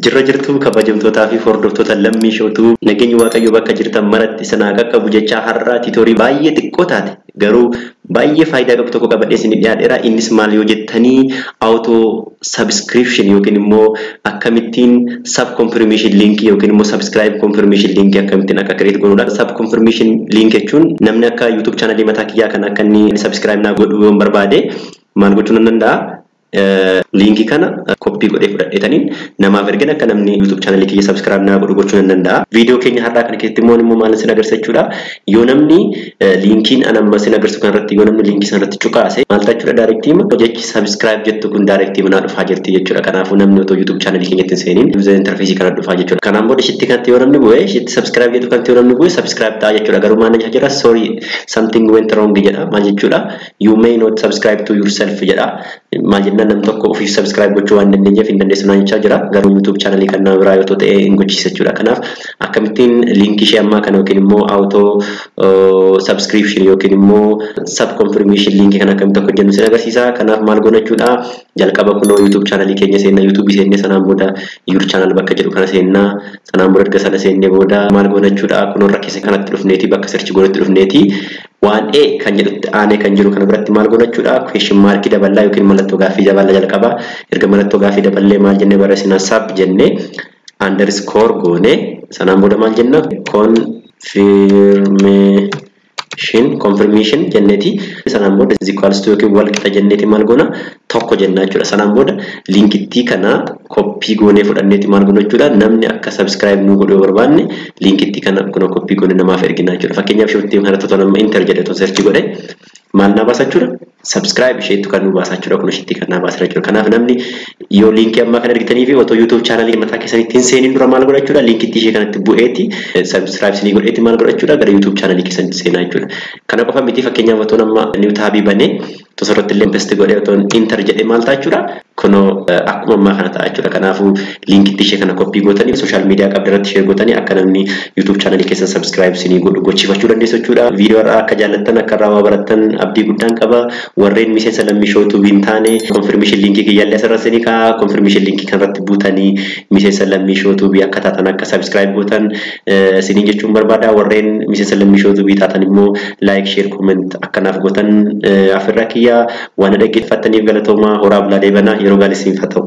Jirra jirtu kabajamtootaa fi hordoftoota lammii shootuu nageenyi waaqayyo bakka jirtan maratti sanaa qaqqabu jecha har'aa tiitoorii baay'ee xiqqoo taate garuu baay'ee faayidaa qabu tokko qabadhee isin dhiyaadheera. Innis maal yoo jettanii auto subscription yookiin immoo akkamittiin sub confirmation link yookiin immoo subscribe confirmation link akkamittiin akka create goonudha. Sub confirmation link jechuun namni akka YouTube channel mataa kiyyaa kan akka inni subscribe naa godhu yoo barbaade maal gochuu nan danda'a? Linki kana copy godhee fudhadheetaniin namaaf ergan akka namni YouTube channel kiyya subscribe naa godhu gochuu nan danda'a. Video keenya har'aa kana keessatti immoo maal isin agarsiisachuudha. Yoo namni linkiin anamma isin agarsiisu kanarratti yoo namni linkii sanarratti cuqaase maal tachuudha directive jechi subscribe jettu kun directive naa dhufaa jirti jechuudha. Kanaafuu namni otoo YouTube channel keenyatti seeniin user interface kana dhufaa jechuudha. Kanaan booda shitti kanatti yoo namni bu'ee shitti subscribe jettu kanatti yoo namni bu'ee subscribe ta'a jechuudha. Garuu maal jira sorry something went wrong jedha. Maal jechuudha? You may not subscribe to yourself jedha. Maal jenna nam tokko ofii subscribe gochuu waan dandeenyeef hin dandeessu naan jechaa jira. Garuu YouTube channel kan nama biraa yoo ta'e hin gochiisa jechuudha. Kanaaf akkamittiin linkii ishee ammaa kana yookiin immoo auto subscription yookiin immoo sub confirmation linkii kana akkamitti akka hojjennu isin agarsiisa. Kanaaf maal goona jechuudha. Jalqaba kunoo YouTube channel keenya seenna YouTube seenne sanaan booda your channel bakka jedhu kana seenna sanaan booda erga sana seenne booda maal goona jechuudha. Kunoo rakkise kanatti dhufneeti bakka search godhatti dhufneeti. Waan A kan jedhutti aanee kan jiru kana biratti maal goona jechuudha. Question mark daballaa yookiin mallattoo gaaffii daballaa jalqaba. Erga mallattoo gaaffii daballee maal jennee barreessina sub jennee underscore goone sanaan booda maal jenna confirmation jenneeti sanaan booda is equals to yookiin wal qixa jenneeti maal goona tokko jenna jechuudha. Sanaan booda linkittii kana copy goonee fudhanneeti maal goona jechuudha. Namni akka subscribe nu godhuu barbaanne linkittii kana kuna copy goonee namaaf ergina jechuudha. Fakkeenyaaf shortii kana tokko nama enter jedhee to search godhe maal na baasa jechuudha. Subscribe isheetu kan nu baasa jechuudha. Kun isheetti kan na baasa jechuudha. Kanaaf namni yoo linkii amma kan argitanii fi otoo YouTube channel mataa keessanitti hin seenin dura maal godha jechuudha. Linkittii ishee kanatti bu'eeti subscribe sinii godheeti maal godha jechuudha. Gara YouTube channel keessanitti seenaa jechuudha. Kana qofa miti fakkeenyaaf otoo nama new tab banee tosarratti illee invest godhee otoo enter jedhee maal ta'a jechuudha. Kunoo akkuma ammaa kana ta'a jechuudha. Kanaafuu linkittii ishee kana copy gootanii social media qabda irratti share gootanii akka namni YouTube channel keessan subscribe sinii godhu gochifachuu dandeessu jechuudha. Video irraa akka jaallattan akka irraa barattan abdii guddaan qaba. Warreen miseensa lammii shootuu hin taane confirmation linkii kiyyaallee asirratti ka confirmation linkii kanarratti buutanii miseensa lammii shootuu akka taatan akka subscribe gootan siniin jechuun barbaada. Warreen miseensa lammii shootuu taatan immoo like share comment akkanaaf gootan afirraa kiyyaa waan dhaggeeffattaniif galatoomaa horaa bulaa deebanaa yeroo gaarii siif haa ta'u.